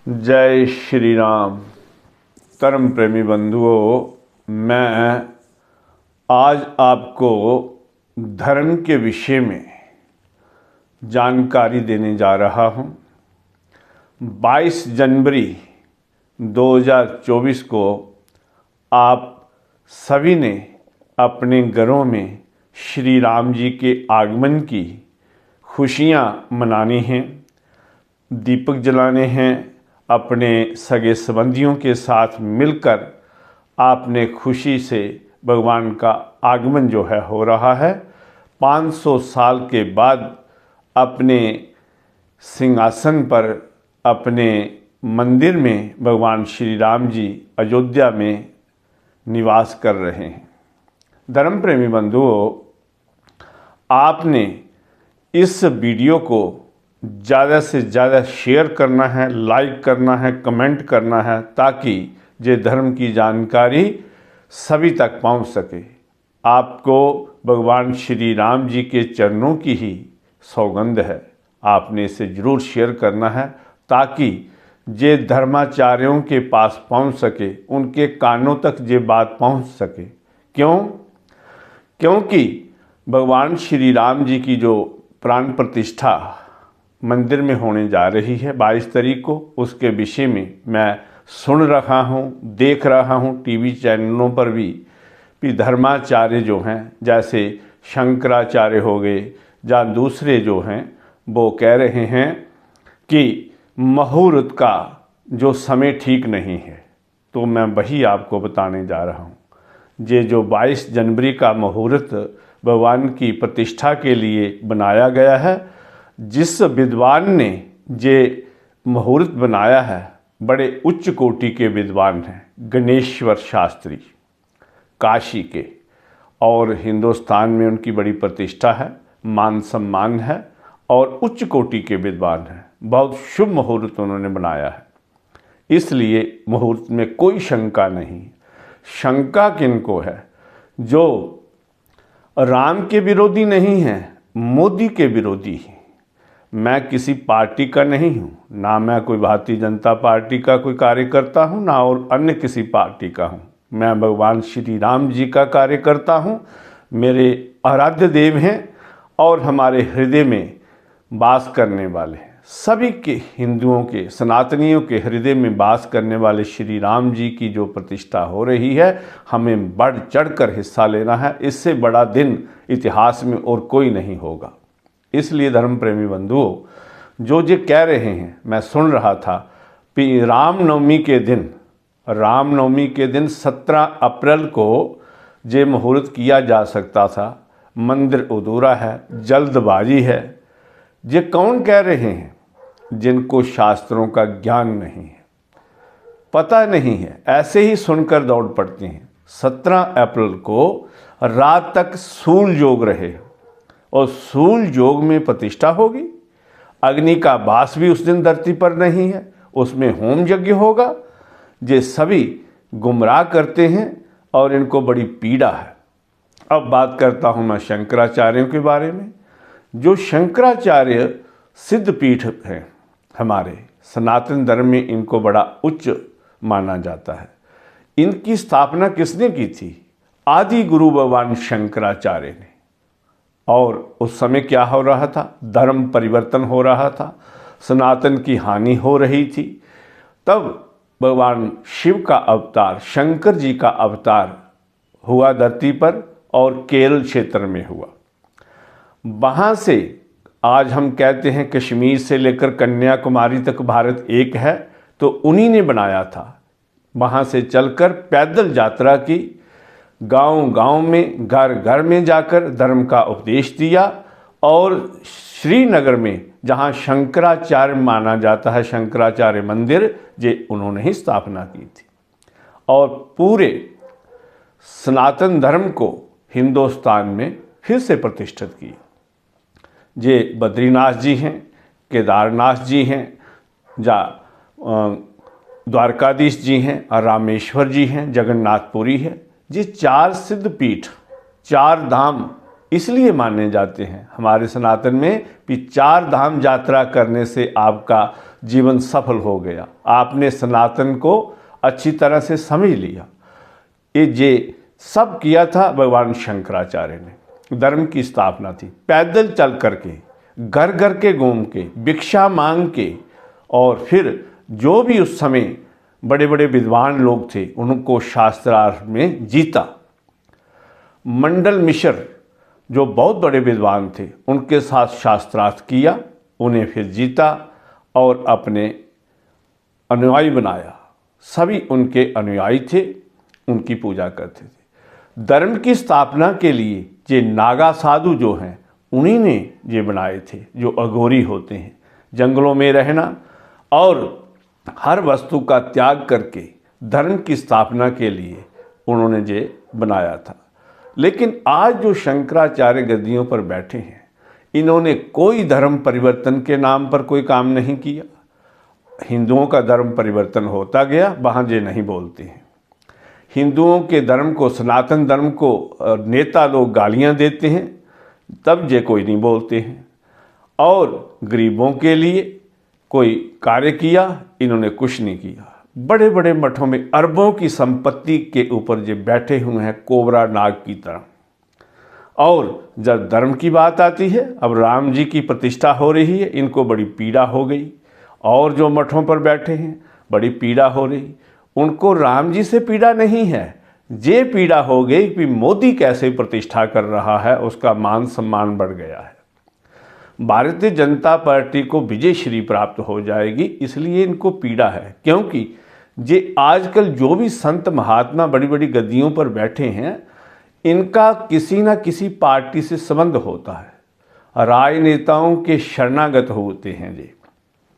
जय श्री राम। धर्म प्रेमी बंधुओं, मैं आज आपको धर्म के विषय में जानकारी देने जा रहा हूँ। 22 जनवरी 2024 को आप सभी ने अपने घरों में श्री राम जी के आगमन की खुशियाँ मनानी हैं, दीपक जलाने हैं। अपने सगे संबंधियों के साथ मिलकर आपने खुशी से भगवान का आगमन जो है हो रहा है। 500 साल के बाद अपने सिंहासन पर, अपने मंदिर में भगवान श्री राम जी अयोध्या में निवास कर रहे हैं। धर्म प्रेमी बंधुओं, आपने इस वीडियो को ज़्यादा से ज़्यादा शेयर करना है, लाइक करना है, कमेंट करना है, ताकि ये धर्म की जानकारी सभी तक पहुंच सके। आपको भगवान श्री राम जी के चरणों की ही सौगंध है। आपने इसे ज़रूर शेयर करना है ताकि ये धर्माचार्यों के पास पहुंच सके, उनके कानों तक ये बात पहुंच सके। क्योंकि भगवान श्री राम जी की जो प्राण प्रतिष्ठा मंदिर में होने जा रही है 22 तारीख को, उसके विषय में मैं सुन रहा हूँ, देख रहा हूँ टीवी चैनलों पर भी धर्माचार्य जो हैं, जैसे शंकराचार्य हो गए या दूसरे जो हैं, वो कह रहे हैं कि मुहूर्त का जो समय ठीक नहीं है। तो मैं वही आपको बताने जा रहा हूँ। ये जो 22 जनवरी का मुहूर्त भगवान की प्रतिष्ठा के लिए बनाया गया है, जिस विद्वान ने ये मुहूर्त बनाया है, बड़े उच्च कोटि के विद्वान हैं। गणेश्वर शास्त्री काशी के, और हिंदुस्तान में उनकी बड़ी प्रतिष्ठा है, मान सम्मान है, और उच्च कोटि के विद्वान हैं। बहुत शुभ मुहूर्त उन्होंने बनाया है, इसलिए मुहूर्त में कोई शंका नहीं। शंका किनको है? जो राम के विरोधी नहीं हैं, मोदी के विरोधी हैं। मैं किसी पार्टी का नहीं हूँ, ना मैं कोई भारतीय जनता पार्टी का कोई कार्यकर्ता हूँ, ना और अन्य किसी पार्टी का हूँ। मैं भगवान श्री राम जी का कार्यकर्ता हूँ। मेरे आराध्य देव हैं और हमारे हृदय में वास करने वाले हैं। सभी के हिंदुओं के, सनातनियों के हृदय में वास करने वाले श्री राम जी की जो प्रतिष्ठा हो रही है, हमें बढ़ चढ़कर हिस्सा लेना है। इससे बड़ा दिन इतिहास में और कोई नहीं होगा। इसलिए धर्म प्रेमी बंधुओं, जो कह रहे हैं, मैं सुन रहा था कि रामनवमी के दिन 17 अप्रैल को ये मुहूर्त किया जा सकता था। मंदिर अधूरा है, जल्दबाजी है। ये कौन कह रहे हैं? जिनको शास्त्रों का ज्ञान नहीं है, पता नहीं है, ऐसे ही सुनकर दौड़ पड़ते हैं। 17 अप्रैल को रात तक सूल योग रहे और सूल योग में प्रतिष्ठा होगी। अग्नि का वास भी उस दिन धरती पर नहीं है, उसमें होम यज्ञ होगा। ये सभी गुमराह करते हैं और इनको बड़ी पीड़ा है। अब बात करता हूँ मैं शंकराचार्यों के बारे में। जो शंकराचार्य सिद्ध पीठ हैं हमारे सनातन धर्म में, इनको बड़ा उच्च माना जाता है। इनकी स्थापना किसने की थी? आदि गुरु भगवान शंकराचार्य ने। और उस समय क्या हो रहा था? धर्म परिवर्तन हो रहा था, सनातन की हानि हो रही थी। तब भगवान शिव का अवतार, शंकर जी का अवतार हुआ धरती पर, और केरल क्षेत्र में हुआ। वहाँ से आज हम कहते हैं कश्मीर से लेकर कन्याकुमारी तक भारत एक है, तो उन्हीं ने बनाया था। वहाँ से चलकर पैदल यात्रा की, गांव-गांव में, घर घर में जाकर धर्म का उपदेश दिया, और श्रीनगर में जहाँ शंकराचार्य माना जाता है, शंकराचार्य मंदिर, ये उन्होंने ही स्थापना की थी। और पूरे सनातन धर्म को हिंदुस्तान में फिर से प्रतिष्ठित की। ये बद्रीनाथ जी हैं, केदारनाथ जी हैं, या द्वारकाधीश जी हैं, और रामेश्वर जी हैं, जगन्नाथपुरी है। ये 4 सिद्ध पीठ, 4 धाम इसलिए माने जाते हैं हमारे सनातन में कि 4 धाम यात्रा करने से आपका जीवन सफल हो गया, आपने सनातन को अच्छी तरह से समझ लिया। ये सब किया था भगवान शंकराचार्य ने। धर्म की स्थापना थी पैदल चल करके, घर घर के घूम के, भिक्षा मांग के, और फिर जो भी उस समय बड़े बड़े विद्वान लोग थे उनको शास्त्रार्थ में जीता। मंडल मिश्र जो बहुत बड़े विद्वान थे उनके साथ शास्त्रार्थ किया, उन्हें फिर जीता और अपने अनुयायी बनाया। सभी उनके अनुयायी थे, उनकी पूजा करते थे। धर्म की स्थापना के लिए ये नागा साधु जो हैं उन्हीं ने ये बनाए थे, जो अघोरी होते हैं, जंगलों में रहना और हर वस्तु का त्याग करके धर्म की स्थापना के लिए उन्होंने ये बनाया था। लेकिन आज जो शंकराचार्य गद्दियों पर बैठे हैं, इन्होंने कोई धर्म परिवर्तन के नाम पर कोई काम नहीं किया। हिंदुओं का धर्म परिवर्तन होता गया, वहाँ ये नहीं बोलते हैं। हिंदुओं के धर्म को, सनातन धर्म को नेता लोग गालियाँ देते हैं, तब ये कोई नहीं बोलते हैं। और गरीबों के लिए कोई कार्य किया, इन्होंने कुछ नहीं किया। बड़े बड़े मठों में अरबों की संपत्ति के ऊपर ये बैठे हुए हैं कोबरा नाग की तरह। और जब धर्म की बात आती है, अब राम जी की प्रतिष्ठा हो रही है, इनको बड़ी पीड़ा हो गई। और जो मठों पर बैठे हैं बड़ी पीड़ा हो रही, उनको राम जी से पीड़ा नहीं है, ये पीड़ा हो गई कि मोदी कैसे प्रतिष्ठा कर रहा है, उसका मान सम्मान बढ़ गया है। भारतीय जनता पार्टी को विजय श्री प्राप्त हो जाएगी, इसलिए इनको पीड़ा है। क्योंकि ये आजकल जो भी संत महात्मा बड़ी बड़ी गद्दियों पर बैठे हैं, इनका किसी न किसी पार्टी से संबंध होता है। राजनेताओं के शरणागत होते हैं ये,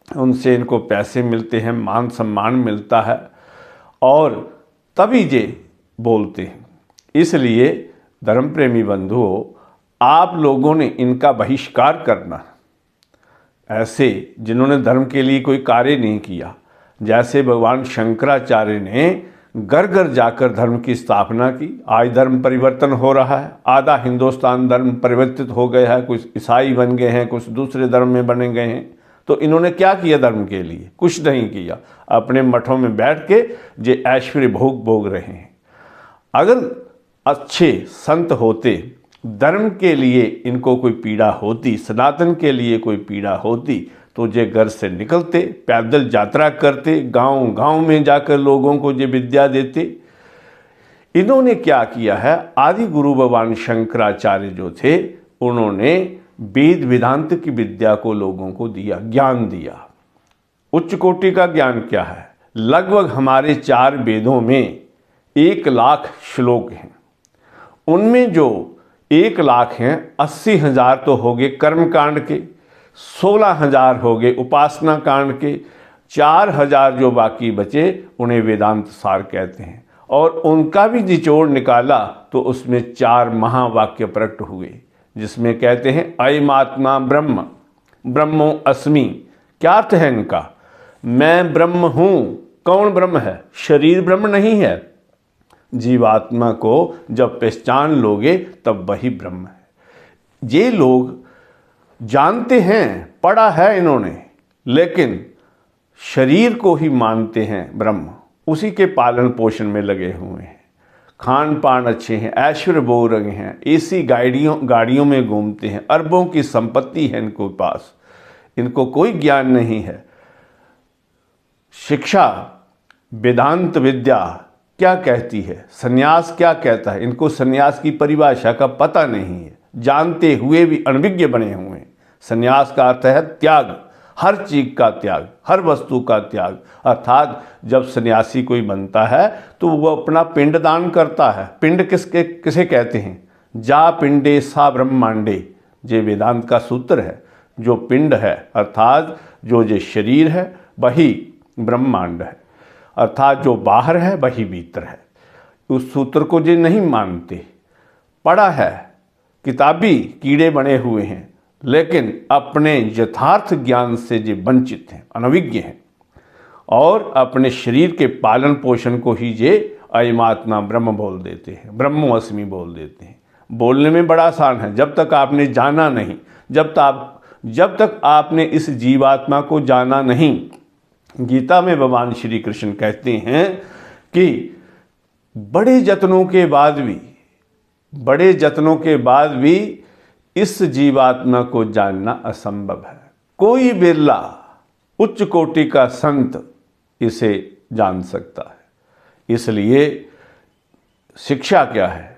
उनसे इनको पैसे मिलते हैं, मान सम्मान मिलता है, और तभी ये बोलते हैं। इसलिए धर्म प्रेमी बंधुओं, आप लोगों ने इनका बहिष्कार करना। ऐसे जिन्होंने धर्म के लिए कोई कार्य नहीं किया, जैसे भगवान शंकराचार्य ने घर घर जाकर धर्म की स्थापना की, आज धर्म परिवर्तन हो रहा है। आधा हिंदुस्तान धर्म परिवर्तित हो गया है, कुछ ईसाई बन गए हैं, कुछ दूसरे धर्म में बने गए हैं। तो इन्होंने क्या किया धर्म के लिए? कुछ नहीं किया। अपने मठों में बैठ के ये ऐश्वर्य भोग रहे हैं। अगर अच्छे संत होते, धर्म के लिए इनको कोई पीड़ा होती, सनातन के लिए कोई पीड़ा होती, तो ये घर से निकलते, पैदल यात्रा करते, गांव गांव में जाकर लोगों को ये विद्या देते। इन्होंने क्या किया है? आदि गुरु भगवान शंकराचार्य जो थे, उन्होंने वेद वेदांत की विद्या को लोगों को दिया, ज्ञान दिया। उच्च कोटि का ज्ञान क्या है? लगभग हमारे 4 वेदों में 1 लाख श्लोक हैं। उनमें जो 1 लाख हैं, 80,000 तो हो गए कर्म कांड के, 16,000 हो गए उपासना कांड के, 4,000 जो बाकी बचे उन्हें वेदांत सार कहते हैं। और उनका भी निचोड़ निकाला तो उसमें 4 महावाक्य प्रकट हुए, जिसमें कहते हैं अयमात्मा ब्रह्म, ब्रह्मो अस्मि। क्या अर्थ है इनका? मैं ब्रह्म हूँ। कौन ब्रह्म है? शरीर ब्रह्म नहीं है। जीवात्मा को जब पहचान लोगे तब वही ब्रह्म है। ये लोग जानते हैं, पढ़ा है इन्होंने, लेकिन शरीर को ही मानते हैं ब्रह्म, उसी के पालन पोषण में लगे हुए हैं। खान पान अच्छे हैं, ऐश्वर्य भोग रहे हैं, एसी गाड़ियों में घूमते हैं, अरबों की संपत्ति है इनको पास, इनको कोई ज्ञान नहीं है। शिक्षा, वेदांत विद्या क्या कहती है, सन्यास क्या कहता है, इनको सन्यास की परिभाषा का पता नहीं है। जानते हुए भी अनभिज्ञ बने हुए हैं। सन्यास का अर्थ है त्याग, हर चीज का त्याग, हर वस्तु का त्याग। अर्थात जब सन्यासी कोई बनता है तो वो अपना पिंड दान करता है। पिंड किसे कहते हैं? जा पिंडे सा ब्रह्मांडे, ये वेदांत का सूत्र है। जो पिंड है अर्थात जो ये शरीर है वही ब्रह्मांड है, अर्थात जो बाहर है वही भीतर है। उस सूत्र को ये नहीं मानते। पढ़ा है, किताबी कीड़े बने हुए हैं, लेकिन अपने यथार्थ ज्ञान से ये वंचित हैं, अनभिज्ञ हैं, और अपने शरीर के पालन पोषण को ही ये अयमात्मा ब्रह्म बोल देते हैं, ब्रह्मोस्मि बोल देते हैं। बोलने में बड़ा आसान है, जब तक आपने जाना नहीं, जब तक आपने इस जीवात्मा को जाना नहीं। गीता में भगवान श्री कृष्ण कहते हैं कि बड़े जत्नों के बाद भी इस जीवात्मा को जानना असंभव है। कोई बिरला उच्च कोटि का संत इसे जान सकता है। इसलिए शिक्षा क्या है,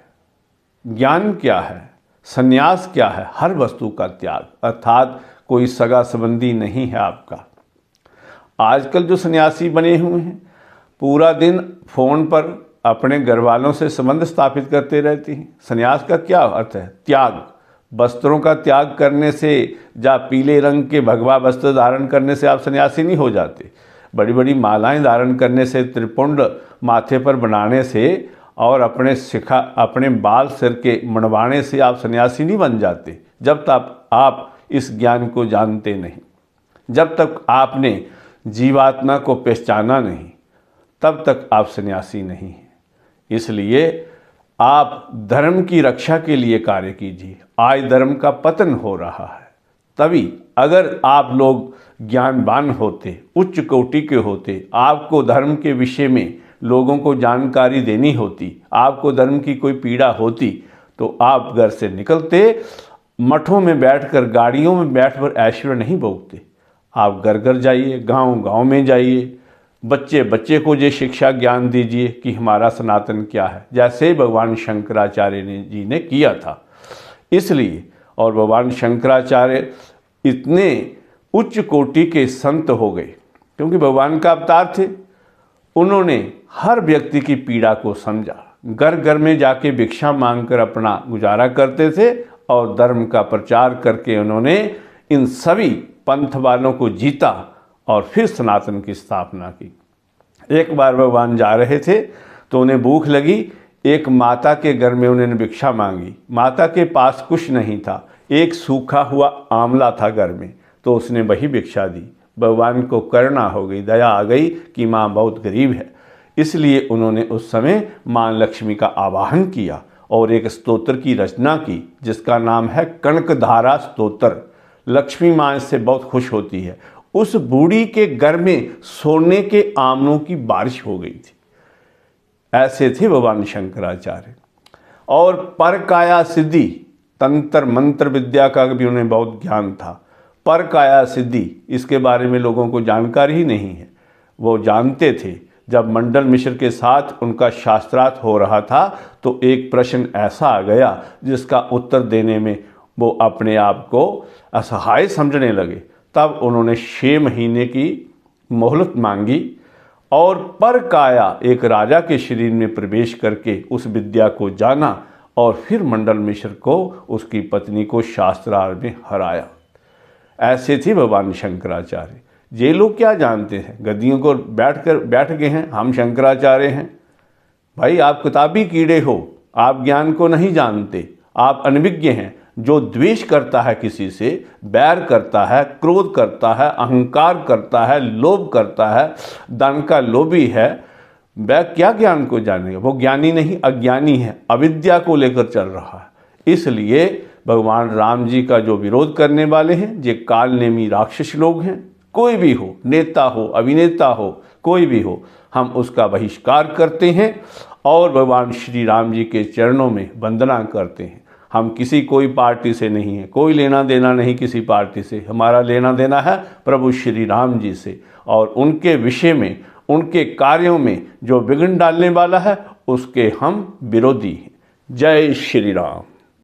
ज्ञान क्या है, संन्यास क्या है? हर वस्तु का त्याग, अर्थात कोई सगा संबंधी नहीं है आपका। आजकल जो सन्यासी बने हुए हैं पूरा दिन फोन पर अपने घर वालों से संबंध स्थापित करते रहते हैं। सन्यास का क्या अर्थ है? त्याग। वस्त्रों का त्याग करने से या पीले रंग के भगवा वस्त्र धारण करने से आप सन्यासी नहीं हो जाते। बड़ी बड़ी मालाएं धारण करने से, त्रिपुंड माथे पर बनाने से और अपने बाल सिर के मनवाने से आप सन्यासी नहीं बन जाते, जब तक आप इस ज्ञान को जानते नहीं, जब तक आपने जीवात्मा को पहचाना नहीं, तब तक आप सन्यासी नहीं हैं। इसलिए आप धर्म की रक्षा के लिए कार्य कीजिए। आज धर्म का पतन हो रहा है, तभी अगर आप लोग ज्ञानवान होते, उच्च कोटि के होते, आपको धर्म के विषय में लोगों को जानकारी देनी होती, आपको धर्म की कोई पीड़ा होती, तो आप घर से निकलते, मठों में बैठकर, गाड़ियों में बैठकर ऐश्वर्य नहीं भोगते। आप घर घर जाइए, गांव गांव में जाइए, बच्चे को ये शिक्षा ज्ञान दीजिए कि हमारा सनातन क्या है, जैसे भगवान शंकराचार्य जी ने किया था। इसलिए और भगवान शंकराचार्य इतने उच्च कोटि के संत हो गए क्योंकि भगवान का अवतार थे। उन्होंने हर व्यक्ति की पीड़ा को समझा, घर घर में जाके भिक्षा मांगकर अपना गुजारा करते थे और धर्म का प्रचार करके उन्होंने इन सभी पंथ वालों को जीता और फिर सनातन की स्थापना की। एक बार भगवान जा रहे थे तो उन्हें भूख लगी। एक माता के घर में उन्होंने भिक्षा मांगी। माता के पास कुछ नहीं था, एक सूखा हुआ आंवला था घर में, तो उसने वही भिक्षा दी। भगवान को करुणा हो गई, दया आ गई कि माँ बहुत गरीब है। इसलिए उन्होंने उस समय माँ लक्ष्मी का आवाहन किया और एक स्तोत्र की रचना की जिसका नाम है कनकधारा स्तोत्र। लक्ष्मी माँ इससे बहुत खुश होती है। उस बूढ़ी के घर में सोने के आमनों की बारिश हो गई थी। ऐसे थे भगवान शंकराचार्य। और परकाया सिद्धि, तंत्र मंत्र विद्या का भी उन्हें बहुत ज्ञान था। परकाया सिद्धि, इसके बारे में लोगों को जानकारी ही नहीं है। वो जानते थे जब मंडल मिश्र के साथ उनका शास्त्रार्थ हो रहा था तो एक प्रश्न ऐसा आ गया जिसका उत्तर देने में वो अपने आप को असहाय समझने लगे। तब उन्होंने 6 महीने की मोहलत मांगी और परकाया एक राजा के शरीर में प्रवेश करके उस विद्या को जाना और फिर मंडल मिश्र को, उसकी पत्नी को शास्त्रार्थ में हराया। ऐसे थे भगवान शंकराचार्य। ये लोग क्या जानते हैं, गद्दियों को बैठ गए हैं, हम शंकराचार्य हैं। भाई आप किताबी कीड़े हो, आप ज्ञान को नहीं जानते, आप अनभिज्ञ हैं। जो द्वेष करता है, किसी से बैर करता है, क्रोध करता है, अहंकार करता है, लोभ करता है, धन का लोभी है, वह क्या ज्ञान को जानेगा? वो ज्ञानी नहीं, अज्ञानी है, अविद्या को लेकर चल रहा है। इसलिए भगवान राम जी का जो विरोध करने वाले हैं ये कालनेमी राक्षस लोग हैं। कोई भी हो, नेता हो, अभिनेता हो, कोई भी हो, हम उसका बहिष्कार करते हैं और भगवान श्री राम जी के चरणों में वंदना करते हैं। हम किसी कोई पार्टी से नहीं है, कोई लेना देना नहीं किसी पार्टी से। हमारा लेना देना है प्रभु श्री राम जी से और उनके विषय में, उनके कार्यों में जो विघ्न डालने वाला है उसके हम विरोधी हैं। जय श्री राम।